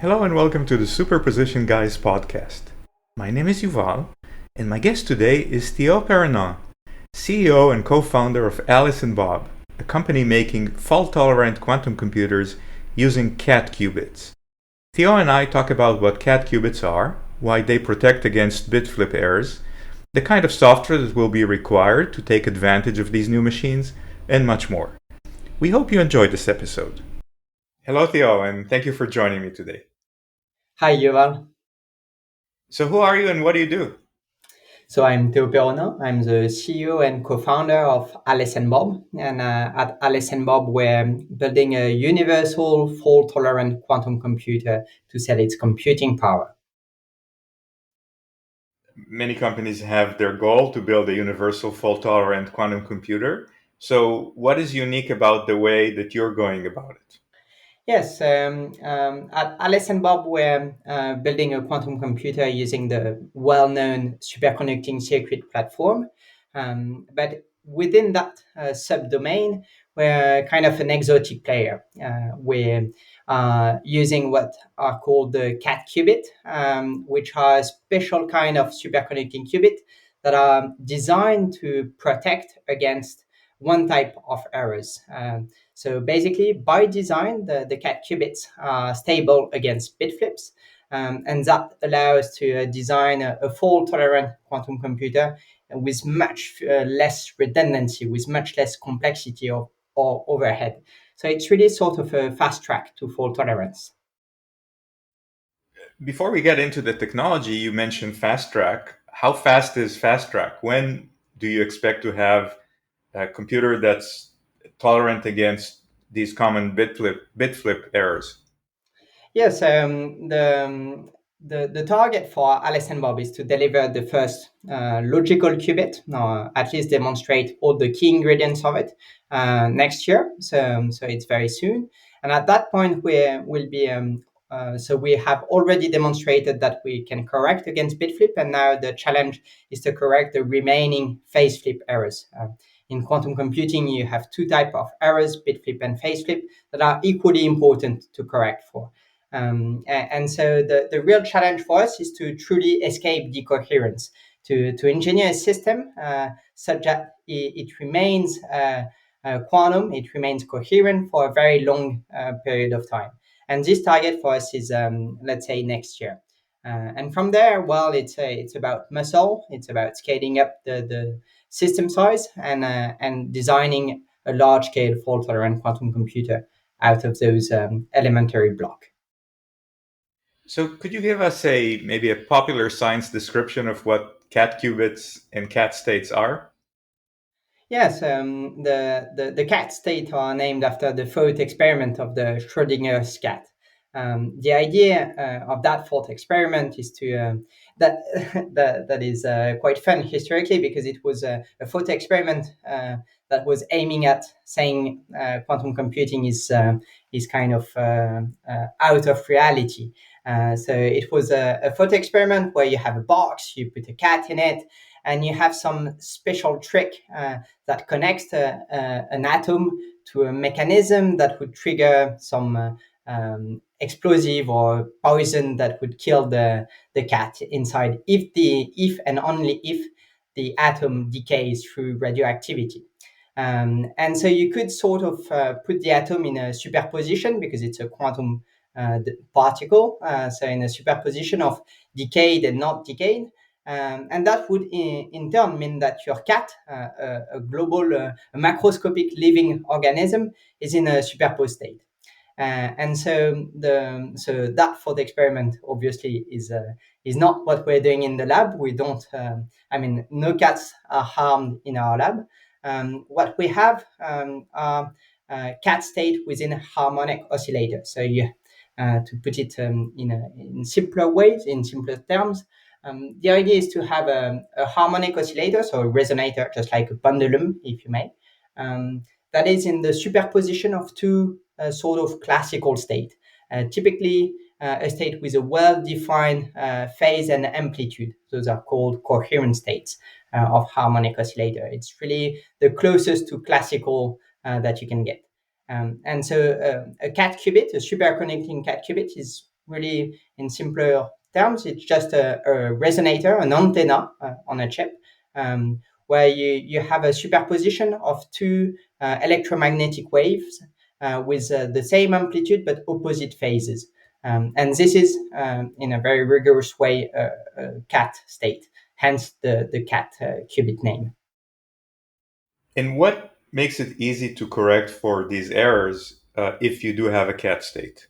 Hello and welcome to the Superposition Guys podcast. My name is Yuval, and my guest today is Théau Peronnin, CEO and co-founder of Alice and Bob, a company making fault-tolerant quantum computers using cat qubits. Théau and I talk about what cat qubits are, why they protect against bit flip errors, the kind of software that will be required to take advantage of these new machines, and much more. We hope you enjoyed this episode. Hello, Théau, and thank you for joining me today. Hi, Yuval. So who are you and what do you do? So I'm Théau Peronnin. I'm the CEO and co-founder of Alice and Bob. And at Alice and Bob, we're building a universal fault-tolerant quantum computer to sell its computing power. Many companies have their goal to build a universal fault-tolerant quantum computer. So what is unique about the way that you're going about it? Yes, at Alice and Bob, we're building a quantum computer using the well-known superconducting circuit platform. But within that subdomain, we're kind of an exotic player. We're using what are called the cat qubit, which are a special kind of superconducting qubit that are designed to protect against one type of errors. So basically, by design, the cat qubits are stable against bit flips, and that allows to design a fault-tolerant quantum computer with much less redundancy, with much less complexity or overhead. So it's really sort of a fast track to fault tolerance. Before we get into the technology, you mentioned fast track. How fast is fast track? When do you expect to have a computer that's tolerant against these common bit flip errors? Yes, the target for Alice and Bob is to deliver the first logical qubit, or at least demonstrate all the key ingredients of it next year. So it's very soon, and at that point we'll be. So we have already demonstrated that we can correct against bit flip, and now the challenge is to correct the remaining phase flip errors. In quantum computing, you have two types of errors, bit flip and phase flip, that are equally important to correct for. And so the real challenge for us is to truly escape decoherence, to engineer a system such that it remains quantum, it remains coherent for a very long period of time. And this target for us is, let's say, next year. And from there, well, it's about muscle, it's about scaling up the system size and designing a large-scale fault-tolerant quantum computer out of those elementary blocks. So could you give us maybe a popular science description of what cat qubits and cat states are? Yes, the cat state are named after the thought experiment of the Schrodinger's cat. The idea of that thought experiment is to that that is quite fun historically because it was a thought experiment that was aiming at saying quantum computing is kind of out of reality. So it was a thought experiment where you have a box, you put a cat in it, and you have some special trick that connects an atom to a mechanism that would trigger some explosive or poison that would kill the cat inside if and only if the atom decays through radioactivity. And so you could sort of put the atom in a superposition because it's a quantum particle, so in a superposition of decayed and not decayed. And that would in turn mean that your cat, a global, a macroscopic living organism, is in a superposed state. And so that for the experiment obviously is not what we're doing in the lab. We don't. I mean, no cats are harmed in our lab. What we have are cat state within harmonic oscillators. So you, to put it in simpler ways, in simpler terms, the idea is to have a harmonic oscillator, so a resonator, just like a pendulum, if you may, that is in the superposition of two sort of classical state. Typically, a state with a well-defined phase and amplitude. Those are called coherent states of harmonic oscillator. It's really the closest to classical that you can get. And so a cat qubit, a superconducting cat qubit, is really, in simpler terms, it's just a resonator, an antenna on a chip, where you have a superposition of two electromagnetic waves with the same amplitude but opposite phases. And this is, in a very rigorous way, a cat state, hence the cat qubit name. And what makes it easy to correct for these errors if you do have a cat state?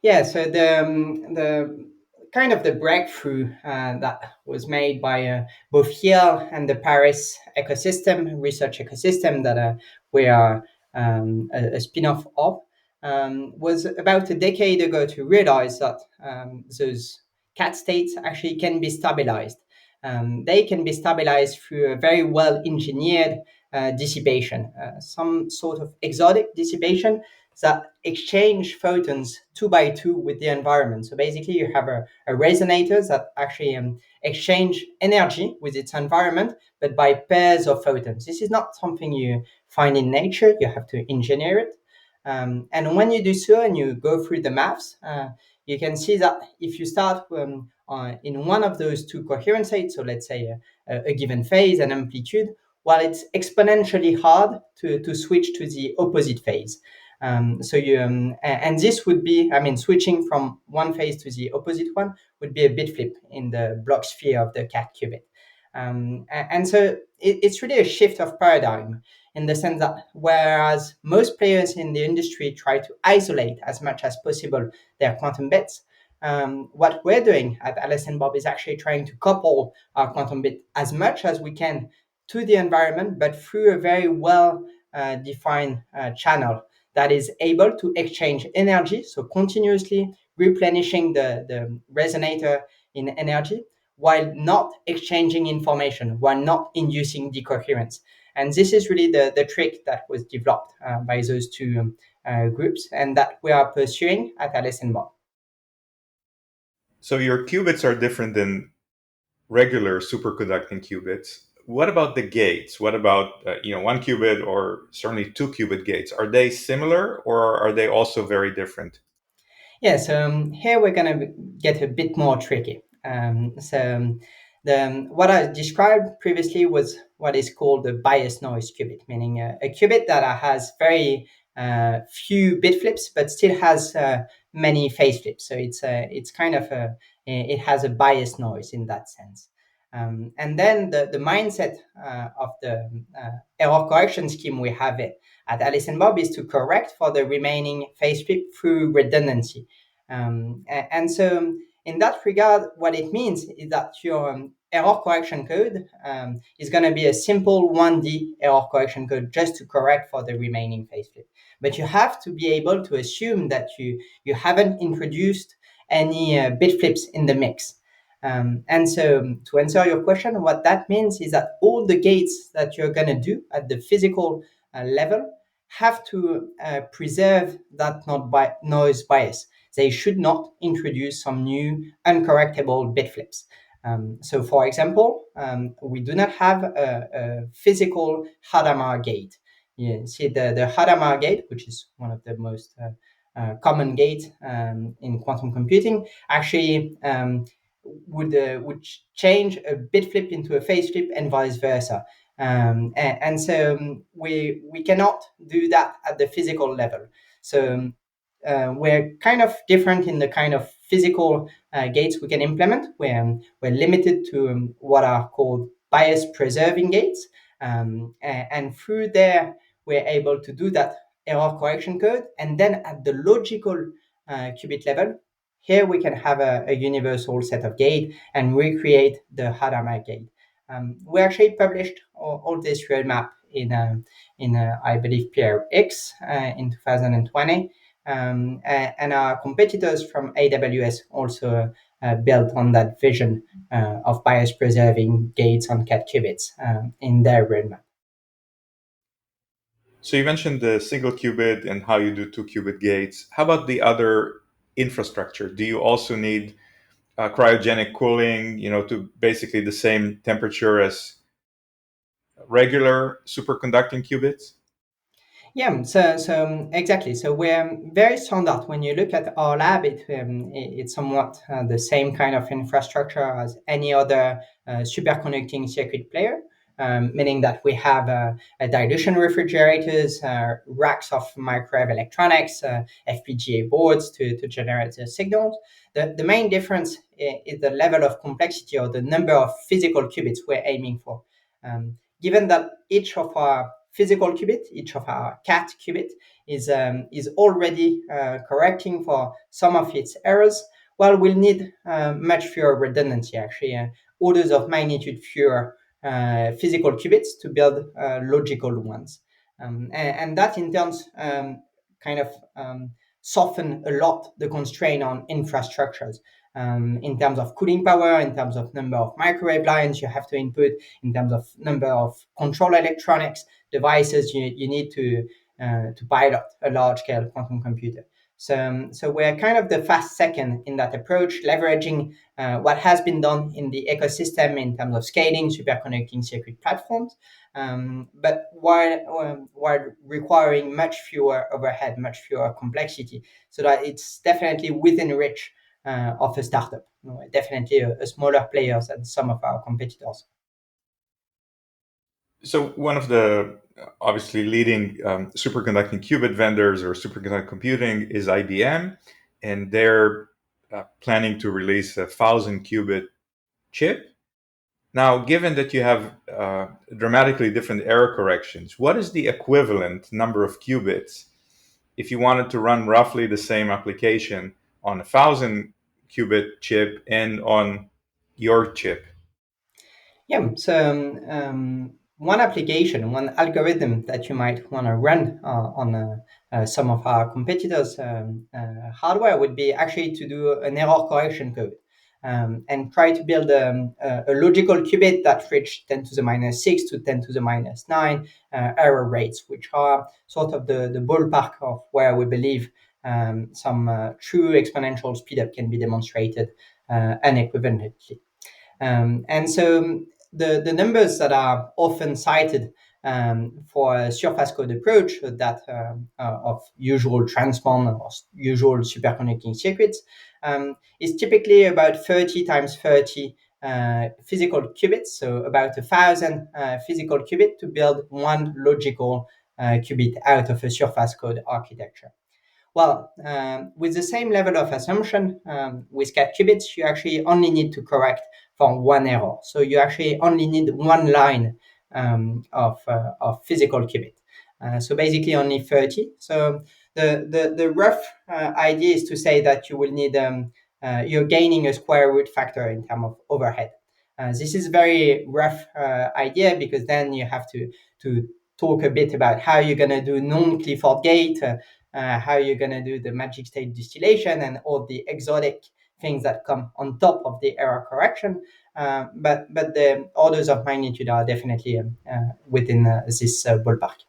Yeah, so the kind of the breakthrough that was made by both Yale and the Paris ecosystem, research ecosystem that we are a spin-off of, was about a decade ago to realize that those cat states actually can be stabilized. They can be stabilized through a very well engineered dissipation, some sort of exotic dissipation that exchange photons two by two with the environment. So basically, you have a resonator that actually exchange energy with its environment, but by pairs of photons. This is not something you find in nature. You have to engineer it. And when you do so and you go through the maths, you can see that if you start in one of those two coherent states, so let's say a given phase and amplitude, well, it's exponentially hard to switch to the opposite phase. And this would be, I mean, switching from one phase to the opposite one would be a bit flip in the block sphere of the cat qubit. And so it's really a shift of paradigm in the sense that whereas most players in the industry try to isolate as much as possible their quantum bits, what we're doing at Alice and Bob is actually trying to couple our quantum bit as much as we can to the environment, but through a very well defined channel that is able to exchange energy, so continuously replenishing the resonator in energy while not exchanging information, while not inducing decoherence. And this is really the trick that was developed by those two groups and that we are pursuing at Alice and Bob. So your qubits are different than regular superconducting qubits. What about the gates? What about one qubit or certainly two qubit gates? Are they similar or are they also very different? Yes, here we're going to get a bit more tricky. What I described previously was what is called the bias noise qubit, meaning a qubit that has very few bit flips, but still has many phase flips. So it's kind of it has a bias noise in that sense. And then the mindset of the error correction scheme we have it at Alice and Bob is to correct for the remaining phase flip through redundancy. And so in that regard, what it means is that your error correction code is going to be a simple 1D error correction code just to correct for the remaining phase flip. But you have to be able to assume that you haven't introduced any bit flips in the mix. And so to answer your question, what that means is that all the gates that you're going to do at the physical level have to preserve that noise bias. They should not introduce some new uncorrectable bit flips. So for example, we do not have a physical Hadamard gate. You see the Hadamard gate, which is one of the most common gates in quantum computing, actually would change a bit flip into a phase flip and vice versa. And so we cannot do that at the physical level. So we're kind of different in the kind of physical gates we can implement. We're limited to what are called bias preserving gates. And through there, we're able to do that error correction code. And then at the logical qubit level, here we can have a universal set of gate and recreate the Hadamard gate. We actually published all this roadmap in I believe PRX in 2020. And our competitors from AWS also built on that vision of bias preserving gates on cat qubits in their roadmap. So you mentioned the single qubit and how you do two qubit gates. How about the other infrastructure? Do you also need cryogenic cooling, to basically the same temperature as regular superconducting qubits? Yeah, so exactly. So we're very standard. When you look at our lab, it's somewhat the same kind of infrastructure as any other superconducting circuit player, meaning that we have a dilution refrigerators, racks of microwave electronics, FPGA boards to generate the signals. The main difference is the level of complexity or the number of physical qubits we're aiming for. Given that each of our physical qubit, each of our cat qubit is already correcting for some of its errors, well, we'll need much fewer redundancy, actually, orders of magnitude fewer physical qubits to build logical ones. And that in turns kind of soften a lot the constraint on infrastructures in terms of cooling power, in terms of number of microwave lines you have to input, in terms of number of control electronics devices you need to pilot a large scale quantum computer. So we're kind of the fast second in that approach, leveraging what has been done in the ecosystem in terms of scaling superconducting circuit platforms, but while requiring much fewer overhead, much fewer complexity, so that it's definitely within reach of a startup. Definitely a smaller player than some of our competitors. So one of the obviously leading superconducting qubit vendors or superconducting computing is IBM, and they're planning to release 1,000 qubit chip. Now, given that you have dramatically different error corrections, what is the equivalent number of qubits if you wanted to run roughly the same application on 1,000 qubit chip and on your chip? Yeah, so one application, one algorithm that you might want to run on some of our competitors' hardware would be actually to do an error correction code and try to build a logical qubit that reach 10 to the minus 6 to 10 to the minus 9 error rates, which are sort of the ballpark of where we believe some true exponential speedup can be demonstrated unequivocally. And so the numbers that are often cited for a surface code approach that of usual transform or usual superconducting circuits is typically about 30 times 30 physical qubits, so about 1,000 physical qubits to build one logical qubit out of a surface code architecture. Well, with the same level of assumption with cat qubits, you actually only need to correct for one error. So you actually only need one line of physical qubit. So basically only 30. So the rough idea is to say that you will need, you're gaining a square root factor in terms of overhead. This is very rough idea because then you have to talk a bit about how you're going to do non-Clifford gate, how you're going to do the magic state distillation and all the exotic things that come on top of the error correction. But the orders of magnitude are definitely within this ballpark.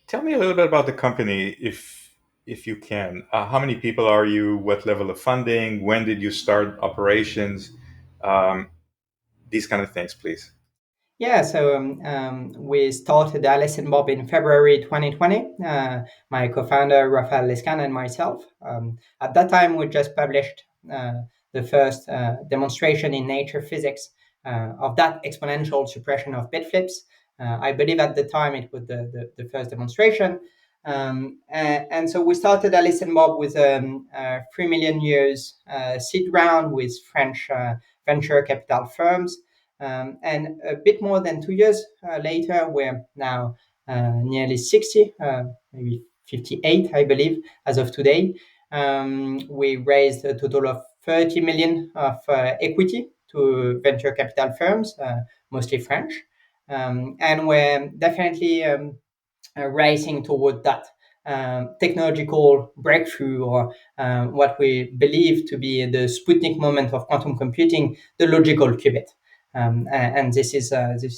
Tell me a little bit about the company, if you can. How many people are you? What level of funding? When did you start operations? Um, these kind of things, please. Yeah, so we started Alice and Bob in February 2020. My co-founder Rafael Lescan and myself. At that time, we just published the first demonstration in Nature Physics of that exponential suppression of bit flips. I believe at the time it was the first demonstration. And so we started Alice and Bob with 3 million seed round with French venture capital firms. And a bit more than 2 years later, we're now nearly 60, maybe 58, I believe, as of today. We raised a total of 30 million of equity to venture capital firms, mostly French. And we're definitely racing toward that technological breakthrough, or what we believe to be the Sputnik moment of quantum computing, the logical qubit. And this is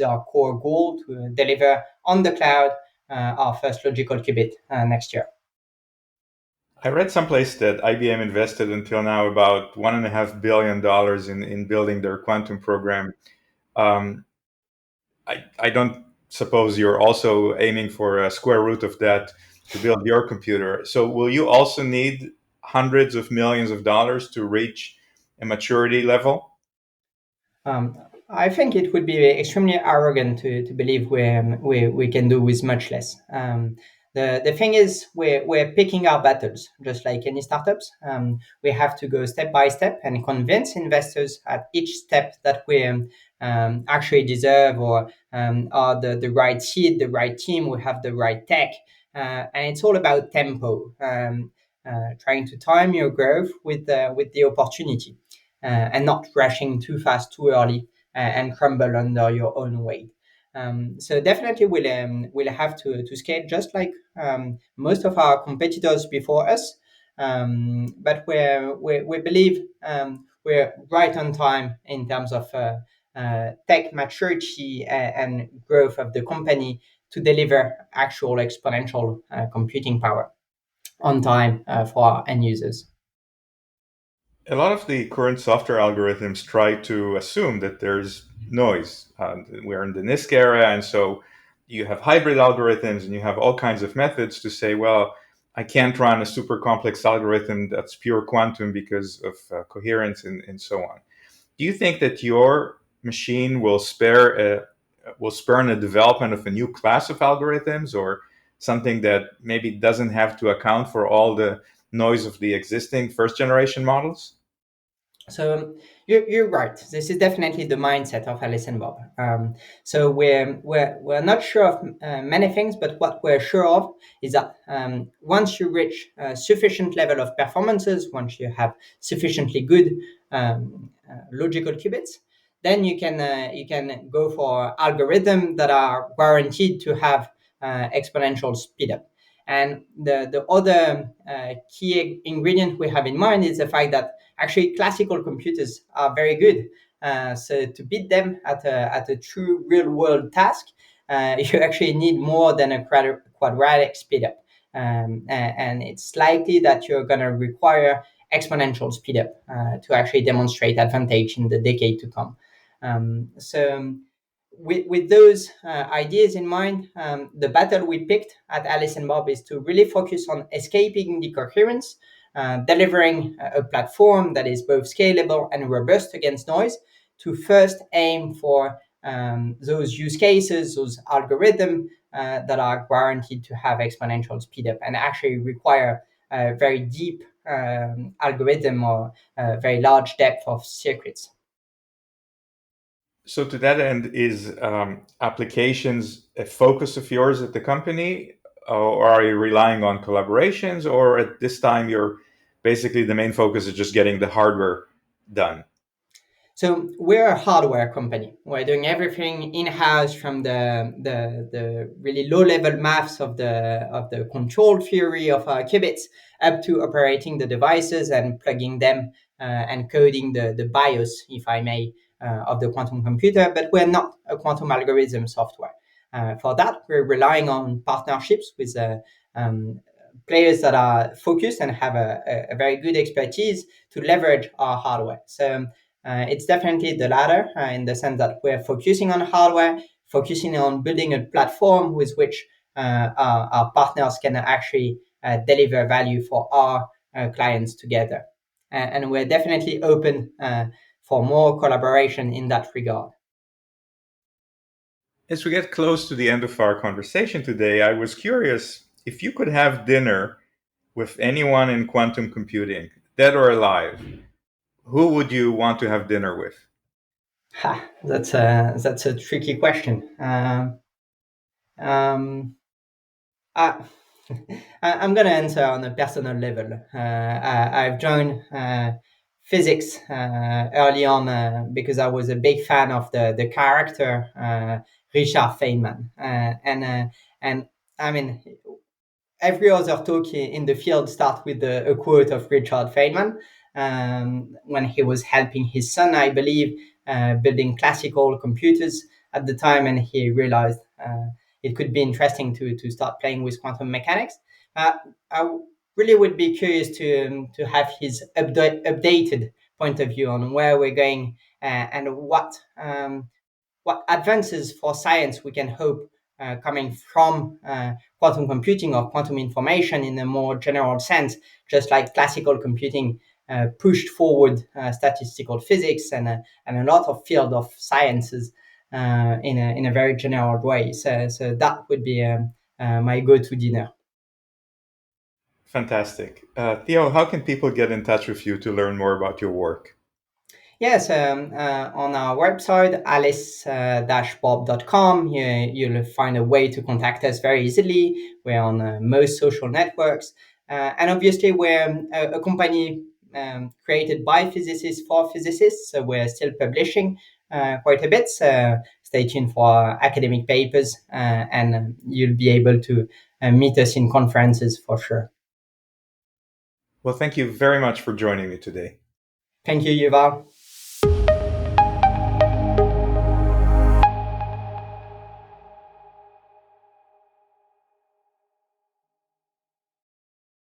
our core goal, to deliver on the cloud our first logical qubit next year. I read someplace that IBM invested until now about $1.5 billion in building their quantum program. Um, I don't suppose you're also aiming for a square root of that to build your computer. So will you also need hundreds of millions of dollars to reach a maturity level? Um, I think it would be extremely arrogant to believe we can do with much less. The thing is, we're picking our battles, just like any startups. We have to go step by step and convince investors at each step that we actually deserve or are the right seed, the right team, we have the right tech. And it's all about tempo, trying to time your growth with the opportunity and not rushing too fast, too early, and crumble under your own weight. So definitely we'll have to scale just like most of our competitors before us. But we believe we're right on time in terms of tech maturity and growth of the company to deliver actual exponential computing power on time for our end users. A lot of the current software algorithms try to assume that there's noise. We're in the NISC era, and so you have hybrid algorithms and you have all kinds of methods to say, well, I can't run a super complex algorithm that's pure quantum because of coherence and so on. Do you think that your machine will spurn a development of a new class of algorithms, or something that maybe doesn't have to account for all the noise of the existing first generation models? So you're right. This is definitely the mindset of Alice and Bob. So we're not sure of many things, but what we're sure of is that once you reach a sufficient level of performances, once you have sufficiently good logical qubits, then you can go for algorithms that are guaranteed to have exponential speed up. And the other key ingredient we have in mind is the fact that actually classical computers are very good. So to beat them at a true real world task, you actually need more than a quadratic speedup. And it's likely that you're going to require exponential speedup to actually demonstrate advantage in the decade to come. So with those ideas in mind, the battle we picked at Alice and Bob is to really focus on escaping the coherence, delivering a platform that is both scalable and robust against noise, to first aim for those use cases, those algorithms that are guaranteed to have exponential speedup and actually require a very deep algorithm or a very large depth of circuits. So to that end, is applications a focus of yours at the company, or are you relying on collaborations, or at this time you're basically the main focus is just getting the hardware done? So we're a hardware company. We're doing everything in-house, from the really low-level maths of the control theory of our qubits up to operating the devices and plugging them and coding the BIOS, if I may, of the quantum computer. But we're not a quantum algorithm software. For that, we're relying on partnerships with players that are focused and have a very good expertise to leverage our hardware. So it's definitely the latter in the sense that we're focusing on hardware, focusing on building a platform with which our partners can actually deliver value for our clients together. And we're definitely open for more collaboration in that regard. As we get close to the end of our conversation today, I was curious if you could have dinner with anyone in quantum computing, dead or alive, who would you want to have dinner with? Ha, that's a tricky question. Um, I, I'm going to answer on a personal level. I've joined physics early on because I was a big fan of the character Richard Feynman, and I mean every other talk in the field start with a quote of Richard Feynman when he was helping his son, I believe, building classical computers at the time, and he realized it could be interesting to start playing with quantum mechanics. Uh, I really would be curious to have his updated point of view on where we're going and what advances for science we can hope coming from quantum computing or quantum information in a more general sense, just like classical computing pushed forward statistical physics and a lot of field of sciences in a very general way. So that would be my go-to dinner. Fantastic. Theo, how can people get in touch with you to learn more about your work? Yes, on our website, alice-bob.com, you'll find a way to contact us very easily. We're on most social networks. And obviously, we're a company created by physicists for physicists, so we're still publishing quite a bit. So stay tuned for academic papers, and you'll be able to meet us in conferences for sure. Well, thank you very much for joining me today. Thank you, Yuval.